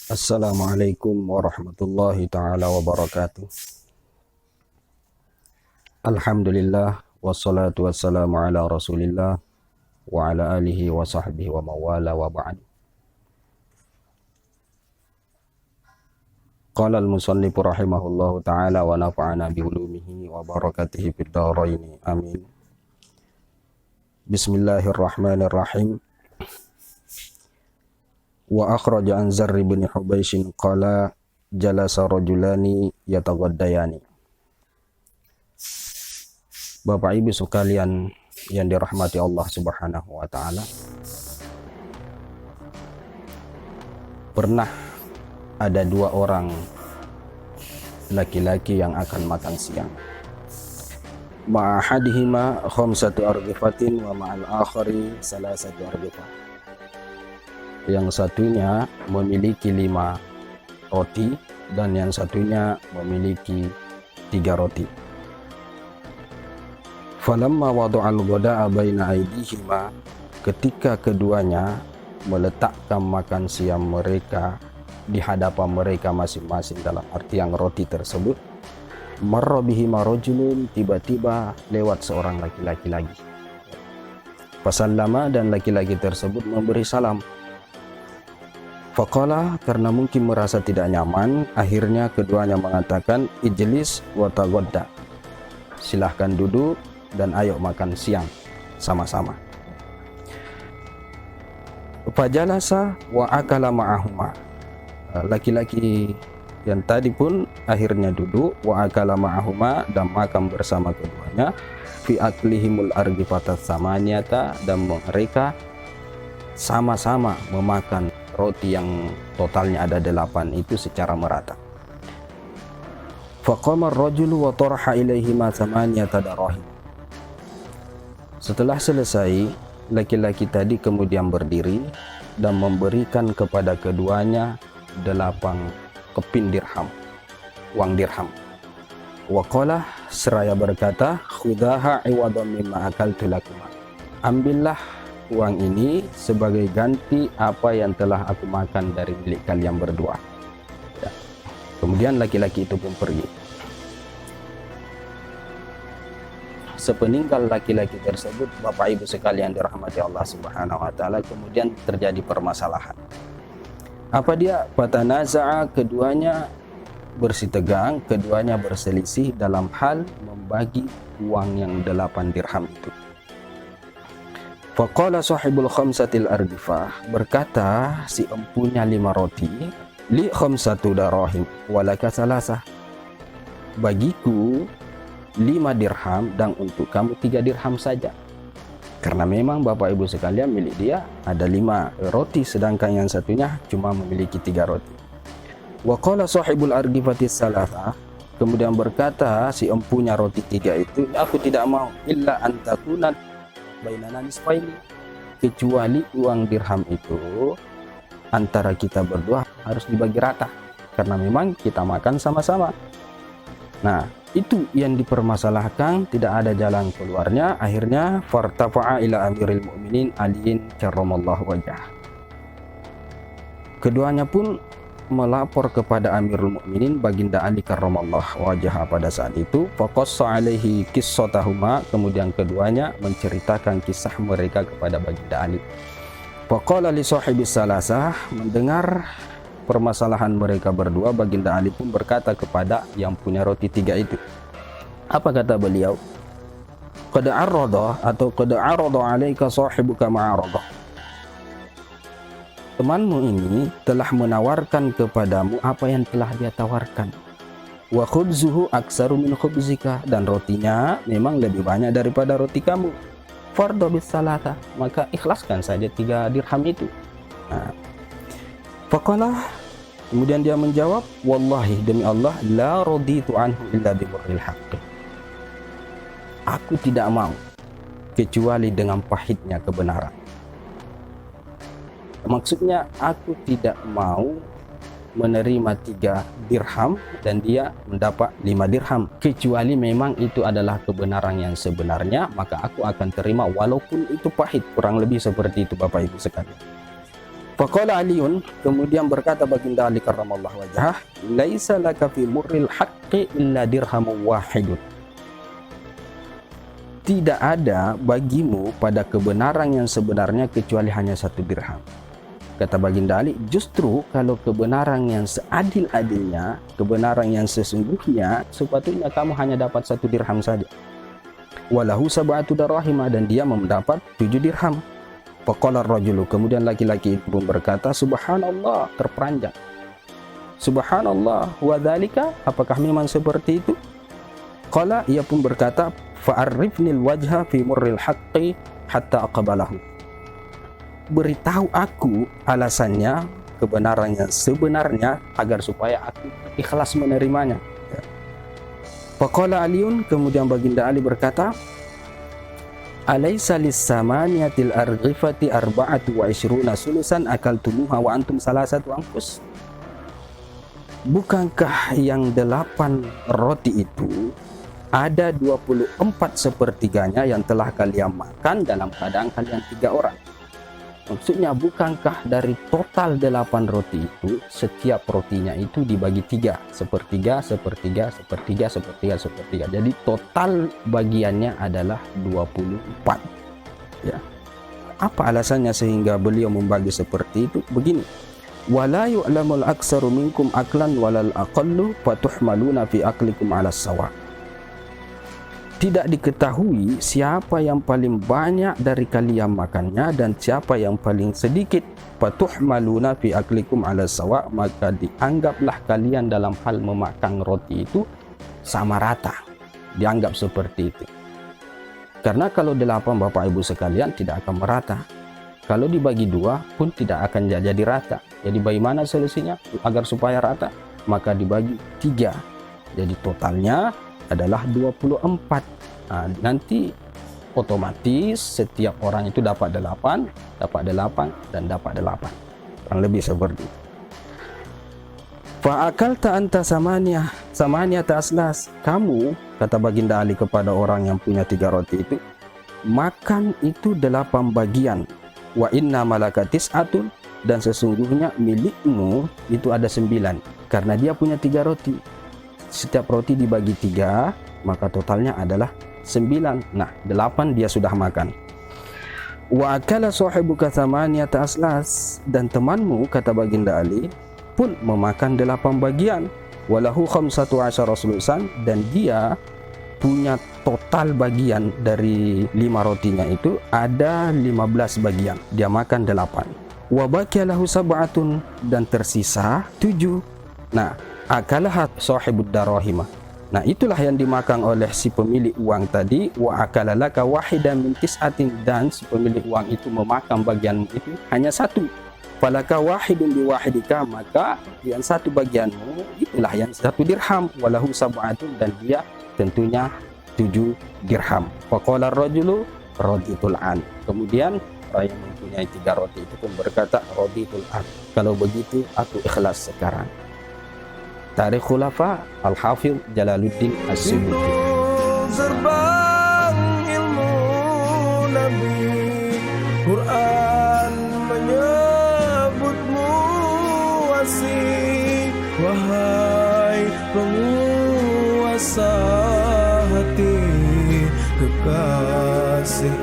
Assalamualaikum warahmatullahi ta'ala wabarakatuh. Alhamdulillah wassalatu wassalamu ala rasulillah wa ala alihi wa sahbihi wa mawala wa ba'd. Qala al-musannifu rahimahullahu ta'ala wa nafa'ana biulumihi wa barakatihi fid dharaini amin. Bismillahirrahmanirrahim. Wa akhraja an Zarr bin Hubaishin qala jalasa rajulani yataghaddayani. Bapak Ibu sekalian yang dirahmati Allah Subhanahu wa taala, pernah ada dua orang laki-laki yang akan makan siang. Ma'ahadihima khamsatu arghifatin wa ma'al akhari salasatu arghifah. Yang satunya memiliki 5 roti dan yang satunya memiliki 3 roti. Falamma wada'al ghada'a baina aydihima, ketika keduanya meletakkan makan siang mereka di hadapan mereka masing-masing, dalam arti yang roti tersebut, marra bihima rajulun, tiba-tiba lewat seorang laki-laki lagi. Fasallama, dan laki-laki tersebut memberi salam. Faqala, karena mungkin merasa tidak nyaman, akhirnya keduanya mengatakan ijlis wa taghadda, silahkan duduk dan ayo makan siang sama-sama. Fajalasa wa akala ma'ahuma, laki-laki yang tadi pun akhirnya duduk, wa akala ma'ahuma, dan makan bersama keduanya, fi aklihimul arghifatas samaniyata, dan mereka sama-sama memakan roti yang totalnya ada 8 itu secara merata. Faqama ar-rajulu wa taraha ilaihima samaniyata darahim. Setelah selesai, laki-laki tadi kemudian berdiri dan memberikan kepada keduanya 8 keping dirham, uang dirham. Wa qala, seraya berkata, khudaha iwadan mimma akaltu lakuma, ambillah uang ini sebagai ganti apa yang telah aku makan dari milik kalian berdua. Ya. Kemudian laki-laki itu pun pergi. Sepeninggal laki-laki tersebut, Bapak Ibu sekalian dirahmati Allah Subhanahu wa taala, kemudian terjadi permasalahan. Apa dia? Fatanaza'a, keduanya bersitegang, keduanya berselisih dalam hal membagi uang yang 8 dirham itu. Faqala sahibul khamsatil arghifah, berkata si empunya 5 roti, li khamsatu darahim walaka salasah, bagiku 5 dirham dan untuk kamu 3 dirham saja. Karena memang Bapak Ibu sekalian, milik dia ada 5 roti sedangkan yang satunya cuma memiliki 3 roti. Wa qala sahibul arghifatis salasah, kemudian berkata si empunya roti 3 itu, aku tidak mau illa antakuna bainana nisfaini, kecuali uang dirham itu antara kita berdua harus dibagi rata, karena memang kita makan sama-sama. Nah, itu yang dipermasalahkan, tidak ada jalan keluarnya. Akhirnya fartafa'a ila amiril mu'minin aliin karramallahu wajhah, keduanya pun melapor kepada Amirul Mukminin Baginda Ali karramallahu wajhah pada saat itu. Faqassa alaihi qissatahuma, kemudian keduanya menceritakan kisah mereka kepada Baginda Ali. Faqala li sahibis salasah, mendengar permasalahan mereka berdua, Baginda Ali pun berkata kepada yang punya roti 3 itu. Apa kata beliau? Qad arada, atau qad arada alaika sahibuka ma'arada, temanmu ini telah menawarkan kepadamu apa yang telah dia tawarkan. Wa khubzuhu aktsaru min khubzika, dan rotinya memang lebih banyak daripada roti kamu. Fardhu bis salata, maka ikhlaskan saja 3 dirham itu. Nah, faqala, kemudian dia menjawab, wallahi, demi Allah, la raditu anhu illa bi murril haqq, aku tidak mau kecuali dengan pahitnya kebenaran. Maksudnya, aku tidak mau menerima 3 dirham dan dia mendapat 5 dirham, kecuali memang itu adalah kebenaran yang sebenarnya, maka aku akan terima walaupun itu pahit. Kurang lebih seperti itu Bapak Ibu sekalian. Faqala Aliun, kemudian berkata baginda Ali karramallahu wajhah, laisa laka fi murril haqqi illa dirhamun wahidun. Tidak ada bagimu pada kebenaran yang sebenarnya kecuali hanya satu dirham. Kata baginda Ali, justru kalau kebenaran yang seadil-adilnya, kebenaran yang sesungguhnya, sepatutnya kamu hanya dapat satu dirham saja. Walahu sab'atu darahim, dan dia mendapat 7 dirham. Faqala ar-rajulu, kemudian laki-laki itu pun berkata, subhanallah, terperanjat. Subhanallah, wa dzalika, apakah memang seperti itu? Qala, ia pun berkata, fa'arrifnil wajha fi murril haqqi hatta aqbalahu. Beritahu aku alasannya, kebenaran yang sebenarnya, agar supaya aku ikhlas menerimanya. Faqala Aliun, kemudian baginda Ali berkata, alaysa lis-samaniyatil arghifati 24 sulusan akaltumuha wa antum salasatu anfus. Bukankah yang 8 roti itu ada 24 sepertiganya yang telah kalian makan dalam keadaan kalian 3 orang? Maksudnya, bukankah dari total 8 roti itu, setiap rotinya itu dibagi 3, sepertiga, sepertiga, sepertiga, sepertiga, sepertiga. Jadi total bagiannya adalah 24. Ya. Apa alasannya sehingga beliau membagi seperti itu? Begini. Wala yu'lamul aksaru minkum aklan walal aqallu fatuhmaluna fi aklikum 'alas sawa. Tidak diketahui siapa yang paling banyak dari kalian makannya dan siapa yang paling sedikit. Fatuhmaluna fi aklikum 'alas sawa, maka dianggaplah kalian dalam hal memakan roti itu sama rata. Dianggap seperti itu. Karena kalau 8 Bapak Ibu sekalian tidak akan merata. Kalau dibagi 2 pun tidak akan jadi rata. Jadi bagaimana solusinya agar supaya rata? Maka dibagi 3. Jadi totalnya adalah 24. Nah, nanti otomatis setiap orang itu dapat 8, dan dapat 8. Kurang lebih seperti itu. Fa'akalta anta samaniyata aslas. Kamu, kata baginda Ali kepada orang yang punya 3 roti itu, makan itu 8 bagian. Wa inna malaka tis'atun, dan sesungguhnya milikmu itu ada 9. Karena dia punya 3 roti. Setiap roti dibagi 3, maka totalnya adalah 9. Nah, 8 dia sudah makan. Wa akala sahibuka thamaniyata aslas, dan temanmu, kata baginda Ali, pun memakan 8 bagian. Walahu 15 sulusan, dan dia punya total bagian dari 5 rotinya itu ada 15 bagian. Dia makan 8. Wa baqiya lahu sab'atun, dan tersisa 7. Nah, akalah sahibud darahimah. Nah, itulah yang dimakan oleh si pemilik uang tadi. Wa akalalaka wahidan min tis'atin, dan si pemilik uang itu memakan bagianmu itu hanya 1. Falaka wahidun biwahidika, maka yang 1 bagianmu itulah yang 1 dirham. Walahu sab'atun, dan dia tentunya 7 dirham. Faqala ar-rajulu raditul an. Kemudian orang yang mempunyai 3 roti itu pun berkata, raditul an. Kalau begitu aku ikhlas sekarang. Tarikh Khulafa Al-Hafidh Jalaluddin As-Suyuti. Gerbang ilmu Nabi, Quran menyebutmu wasi. Wahai penguasa hati, kekasih